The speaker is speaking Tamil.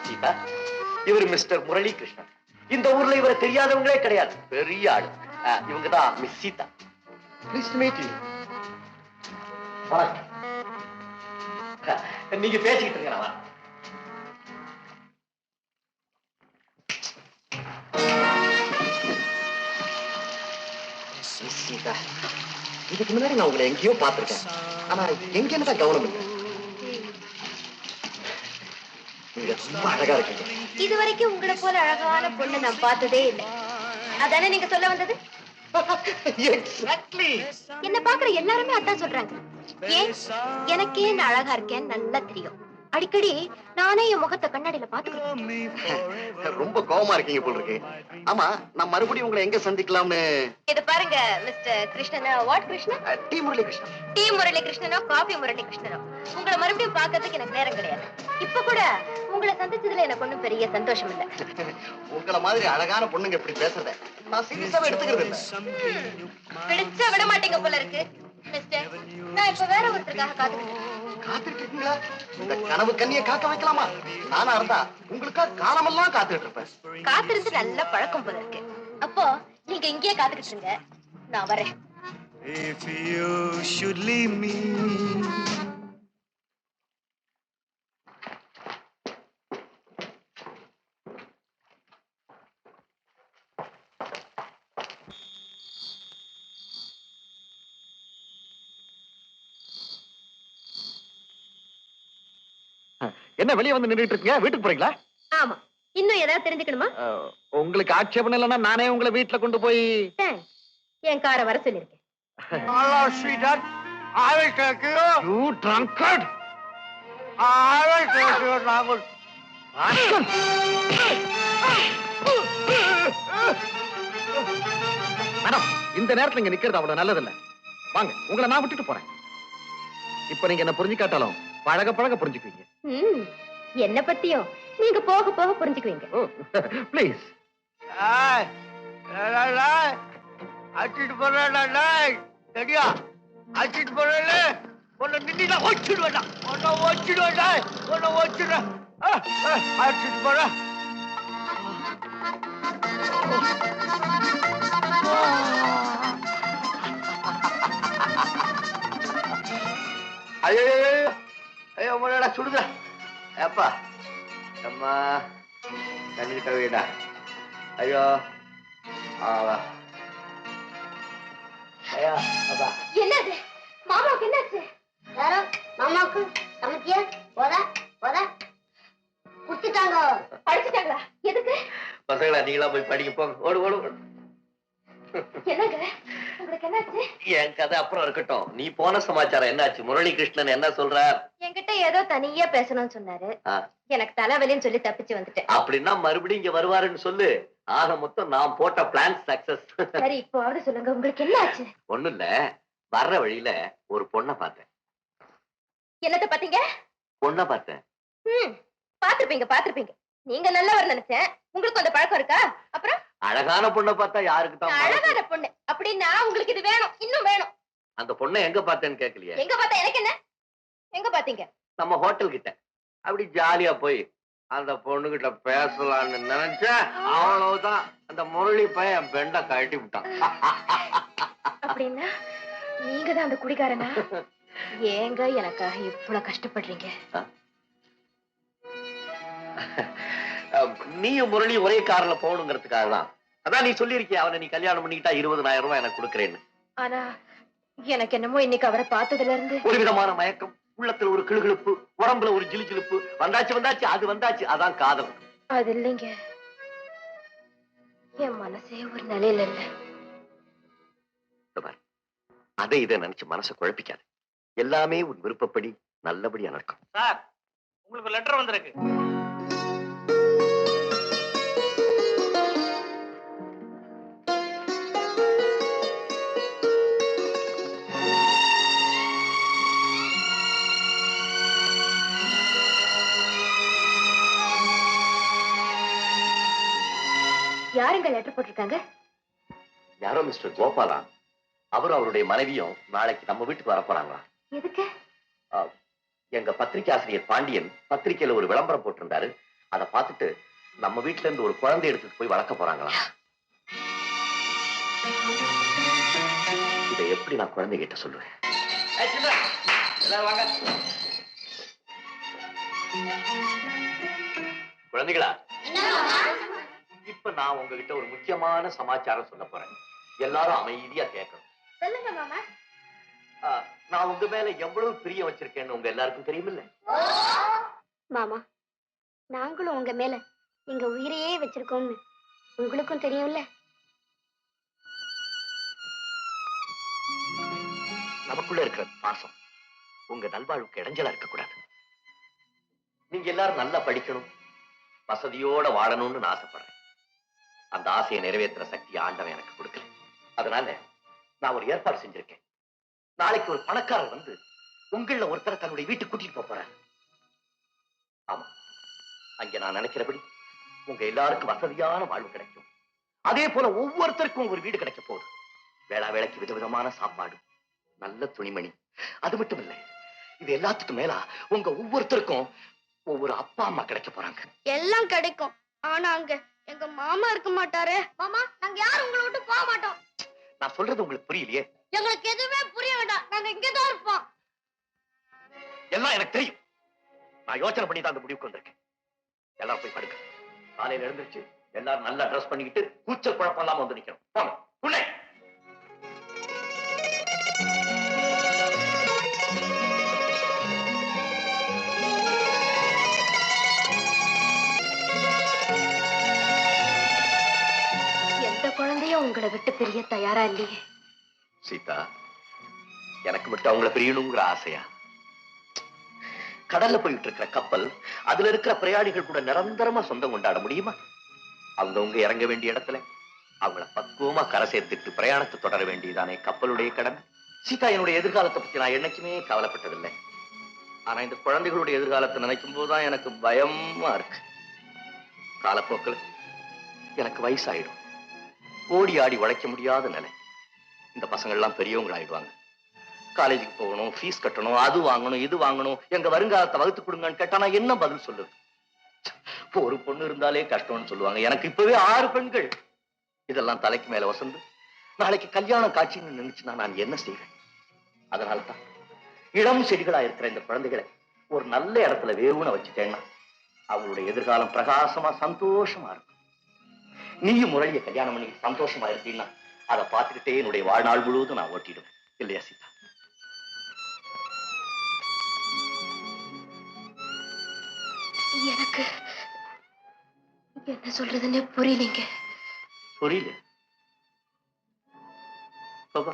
சீதா, இவர் மிஸ்டர் முரளி கிருஷ்ணன். இந்த ஊர்ல இவரை தெரியாதவங்களே கிடையாது. பெரிய ஆளு. இவங்க தான் miss Sita. Pleased to meet you. நீங்க பேசிக்கிட்டு இருங்க. சீதா, இதுக்கு முன்னாடி நான் உங்களை எங்கேயோ பார்த்திருக்கேன். ஆனா எங்கன்னு தான் கவனம் இல்லை. நீங்க ரொம்ப அழகா இருக்கீங்க. இதுவரைக்கும் உங்களை போல அழகான பொண்ணு நான் பார்த்ததே இல்லை. அதானே நீங்க சொல்ல வந்தது? Exactly. என்ன பாக்குற எல்லாருமே அதான் சொல்றாங்க. ஏன் எனக்கே நான் அழகா இருக்கேன் நல்லா தெரியும். அடிக்கடி நானே என் முகத்தை கண்ணாடியில பாத்துக்கிறேன். ரொம்ப கோவமா இருக்கீங்க போல இருக்கு. ஆமா, நான் மறுபடியும் உங்களை எங்க சந்திக்கலாம்னு. இது பாருங்க மிஸ்டர் கிருஷ்ணனா. What Krishnan? T Murali Krishnan. T Murali கிருஷ்ணனோ காபி முரளி கிருஷ்ணனோ உங்களை மறுபடியும் பாக்கிறதுக்கு எனக்கு நேரம் கிடையாது. இப்ப கூட உங்களை சந்திச்சதுல எனக்கு ஒண்ணும் பெரிய சந்தோஷம் இல்ல. உங்களை மாதிரி அழகான பொண்ணுங்க இப்படி பேசுறத நான் சீரியஸாவே எடுத்துக்கிறது இல்ல. பிடிச்சா விட மாட்டீங்க போல இருக்கு. மிஸ்டர், நான் இப்ப வேற ஒருத்தருக்காக காத்துட்டு இருக்கீங்களா? இந்த கனவு கண்ணியை காக்க வைக்கலாமா? நானா இருந்தா உங்களுக்காக காலமெல்லாம் காத்துட்டு இருப்பேன். காத்திருந்து நல்ல பழக்கம் போல இருக்கு. அப்போ நீங்க இங்கேயே காத்துக்கிட்டு இருங்க, நான் வரேன். If you should leave me. என்ன வெளியே வந்து நின்றுட்டு இருக்கீங்க? வீட்டுக்கு போறீங்களா? ஆமா. இன்னும் ஏதாவது தெரிஞ்சுக்கணுமா? உங்களுக்கு ஆட்சேபணம் இல்லைன்னா நானே உங்களை வீட்டுல கொண்டு போய் என் காரை வர சொல்லிருக்கேன். Hello, sweetheart. I will take you. You drunkard! I will take you, Rahul. Madam, இந்த நேரத்துல இங்க நிக்கிறது அவ்வளவு நல்லதில்ல. வாங்க, உங்களை நான் விட்டுட்டு போறேன். இப்ப நீங்க என்ன புரிஞ்சுக்காட்டாலும் பழக பழக புரிஞ்சுக்குவீங்க. என்ன பத்தியும் நீங்க போக போக புரிஞ்சுக்குவீங்க. ப்ளீஸ். அடிச்சிட்டு போறேன். சரியா? அடிச்சிட்டு போறேன். உன்னை நின்றுடா வச்சிடுவேடா. உன்னை வச்சிடுவேடா. உன்னை வச்சிடுறேன். அடிச்சிட்டு போறேன். ஐயோ ஐயோ, முறையடா சுடுதா. ஏப்பா அம்மா தண்ணி கவிடா. ஐயோ ஆவா. ஐயா அப்பா. என்னது? மாமாவுக்கு என்னாச்சு? யாரோ மாமாவுக்கு சமைச்சியா? போதா போதா குடிச்சிட்டாங்க. படிச்சுட்டாங்களா? எதுக்கு? பசங்களா நீங்களா போய் படிக்க போங்க. ஓடு ஓடு ஓடு. என்னங்க உங்களுக்கு என்னாச்சு? என் கதை அப்புறம் இருக்கட்டும். நீ போன சமாச்சாரம் என்னாச்சு? முரளி கிருஷ்ணன் என்ன சொல்றார்? என்கிட்ட ஏதோ தனியா பேசணும்னு சொன்னாரு. எனக்கு தலைவலின்னு சொல்லி தப்பிச்சு வந்துட்டேன். அப்படின்னா மறுபடியும் இங்க வருவாருன்னு சொல்லு. ஆக மொத்தம் நான் போட்ட பிளான் சக்சஸ். சரி, இப்போவாவது சொல்லுங்க, உங்களுக்கு என்ன ஆச்சு? ஒண்ணும் இல்ல, வர்ற வழியில ஒரு பொண்ணை பார்த்தேன். என்னத்த பாத்தீங்க? பொண்ணை பார்த்தேன். பாத்துருப்பீங்க. நீங்க நல்லவர் நினைச்சேன். உங்களுக்கு அந்த பழக்கம் இருக்கா? அப்புறம் அழகான பொண்ணை பார்த்தா யாருக்கு தான்? அழகான பொண்ணு அப்படின்னா உங்களுக்கு இது வேணும், இன்னும் வேணும். அந்த பொண்ணை எங்க பார்த்தேன்னு கேட்கலையே. எங்க பார்த்தா எனக்கு என்ன? எங்க பாத்தீங்க? நம்ம ஹோட்டல் கிட்ட. அப்படி ஜாலியா போய் அந்த பொண்ணுகிட்ட பேசலாம்னு நினைச்சேன். அவ்வளவுதான், அந்த முரளி பையன் பெண்ட கழட்டி விட்டான். அப்படின்னா நீங்க தான் அந்த குடிகாரனா? ஏங்க எனக்காக இவ்வளவு கஷ்டப்படுறீங்க? நீயும் முரளி ஒரே கார்ல போகணுங்கிறதுக்காக தான். அதான் நீ சொல்லிருக்கிய, அவனை நீ கல்யாணம் பண்ணிக்கிட்டா 20,000 ரூபாய் எனக்கு கொடுக்கறேன்னு. ஆனா எனக்கு என்னமோ இன்னைக்கு அவரை பார்த்ததுல இருந்து ஒரு விதமான மயக்கம், உள்ளத்துல ஒரு கிளுகிழுப்பு, உடம்புல ஒரு ஜிலுஜிலுப்பு. வந்தாச்சு அது வந்தாச்சு. அதான் காதல். அது இல்லைங்க, என் மனசே ஒரு நிலையில இல்ல. அதை இதை நினைச்சு மனசை குழப்பிக்காது. எல்லாமே உன் விருப்பப்படி நல்லபடியா நடக்கும். சார், உங்களுக்கு லெட்டர் வந்திருக்கு. யாருங்க லெட்டர் போட்டிருக்காங்க? யாரோ மிஸ்டர் கோபாலா. அவரும் அவருடைய மனைவியும் நாளைக்கு நம்ம வீட்டுக்கு வரப்போறாங்களா? எதுக்கு? எங்க பத்திரிகை ஆசிரியர் பாண்டியன் பத்திரிகையில ஒரு விளம்பரம் போட்டிருந்தாரு. அதை பார்த்துட்டு நம்ம வீட்டுல இருந்து ஒரு குழந்தை எடுத்துட்டு போய் வளர்க்க போறாங்களாம். இதை எப்படி நான் குழந்தை கிட்ட சொல்லுவேன்? எல்லாரும் வாங்க. குழந்தைகளா, இப்ப நான் உங்ககிட்ட ஒரு முக்கியமான சமாச்சாரம் சொல்ல போறேன். எல்லாரும் அமைதியா கேட்கணும். சொல்லுங்க மாமா. நான் உங்க மேல எவ்வளவு பிரியம் வச்சிருக்கேன்னு உங்க எல்லாருக்கும் தெரியுமில்ல? மாமா, நாங்களும் உங்க மேல எங்க உயிரையே வச்சிருக்கோம்னு உங்களுக்கும் தெரியும்ல. நமக்குள்ள இருக்கிற பாசம் உங்க நல்வாழ்வுக்கு இடைஞ்சலா இருக்கக்கூடாது. நீங்க எல்லாரும் நல்லா படிக்கணும், வசதியோட வாழணும்னு நான் ஆசைப்படுறேன். அந்த ஆசையை நிறைவேற்றுற சக்தி ஆண்டவன் எனக்கு கொடுக்கல. அதனால நான் ஒரு ஏற்பாடு செஞ்சிருக்கேன். நாளைக்கு ஒரு பணக்காரர் வந்து உங்கள ஒருத்தரை தன்னுடைய வீட்டுக்கு கூட்டிட்டு போறாரு. ஆமா, அங்க நான் நினைக்கிறபடி உங்க எல்லாருக்கும் வசதியான வாழ்வு கிடைக்கும். அதே போல ஒவ்வொருத்தருக்கும் ஒரு வீடு கிடைக்க போகுது. வேளா வேளைக்கு விதவிதமான சாப்பாடு, நல்ல துணிமணி. அது மட்டும் இல்லை, இது எல்லாத்துக்கும் மேலா உங்க ஒவ்வொருத்தருக்கும் ஒவ்வொரு அப்பா அம்மா கிடைக்க போறாங்க. எல்லாம் கிடைக்கும். ஆனா அங்க எங்க மாமா இருக்க மாட்டாரு. மாமா, நாங்க யாரும் உங்களை விட்டு போக மாட்டோம். நான் சொல்றது உங்களுக்கு புரியலையே? எங்களுக்கு எதுவுமே புரிய வேண்டாம். நாங்க இங்கதான் இருப்போம். எல்லாம் எனக்கு தெரியும். நான் யோசனை பண்ணி தான் அந்த முடிவுக்கு வந்திருக்கேன். எல்லாரும் போய் படுக்க. காலையில எழுந்திருச்சு எல்லாரும் நல்லா ட்ரெஸ் பண்ணிக்கிட்டு கூச்சல் குழப்பம் இல்லாம வந்து நிக்கணும். போங்க உள்ளே. எந்த குழந்தையும் உங்களை விட்டு பிரிய தயாரா இல்லையே. சீதா, எனக்கு மட்டும் அவங்கள பிரியணுங்கிற ஆசையா? கடல்ல போயிட்டு இருக்கிற கப்பல், அதுல இருக்கிற பிரயாணிகள் கூட நிரந்தரமா சொந்தம் கொண்டாட முடியுமா? அவங்கவுங்க இறங்க வேண்டிய இடத்துல அவங்கள பக்குவமா கரை சேர்த்துட்டு பிரயாணத்தை தொடர வேண்டியதானே கப்பலுடைய கடமை. சீதா, என்னுடைய எதிர்காலத்தை பத்தி நான் என்னைக்குமே கவலைப்பட்டதில்லை. ஆனா இந்த குழந்தைகளுடைய எதிர்காலத்தை நினைக்கும் போதுதான் எனக்கு பயமா இருக்கு. காலப்போக்கில் எனக்கு வயசாயிடும். ஓடி ஆடி உழைக்க முடியாத நிலை. இந்த பசங்கள் எல்லாம் பெரியவங்க ஆயிடுவாங்க. காலேஜுக்கு போகணும், ஃபீஸ் கட்டணும், அது வாங்கணும், இது வாங்கணும், எங்க வருங்காலத்தை வகுத்து கொடுங்கன்னு கேட்டா நான் என்ன பதில் சொல்லுது? ஒரு பொண்ணு இருந்தாலே கஷ்டம்னு சொல்லுவாங்க. எனக்கு இப்பவே 6 பெண்கள். இதெல்லாம் தலைக்கு மேல வசந்து நாளைக்கு கல்யாண காட்சின்னு நினைச்சுன்னா நான் என்ன செய்வேன்? அதனால்தான் இளம் செடிகளா இருக்கிற இந்த குழந்தைகளை ஒரு நல்ல இடத்துல வேவுன வச்சுட்டேன்னா அவங்களுடைய எதிர்காலம் பிரகாசமா சந்தோஷமா இருக்கும். நீயும் முரளிய கல்யாணம் பண்ணி சந்தோஷமா இருக்கீங்கன்னா அதை பார்த்துக்கிட்டே என்னுடைய வாழ்நாள் முழுவதும் நான் ஓட்டிடுவேன். இல்லையா சீதா? எனக்கு என்ன சொல்றதுன்னு புரியலைங்க. புரியல பாபா.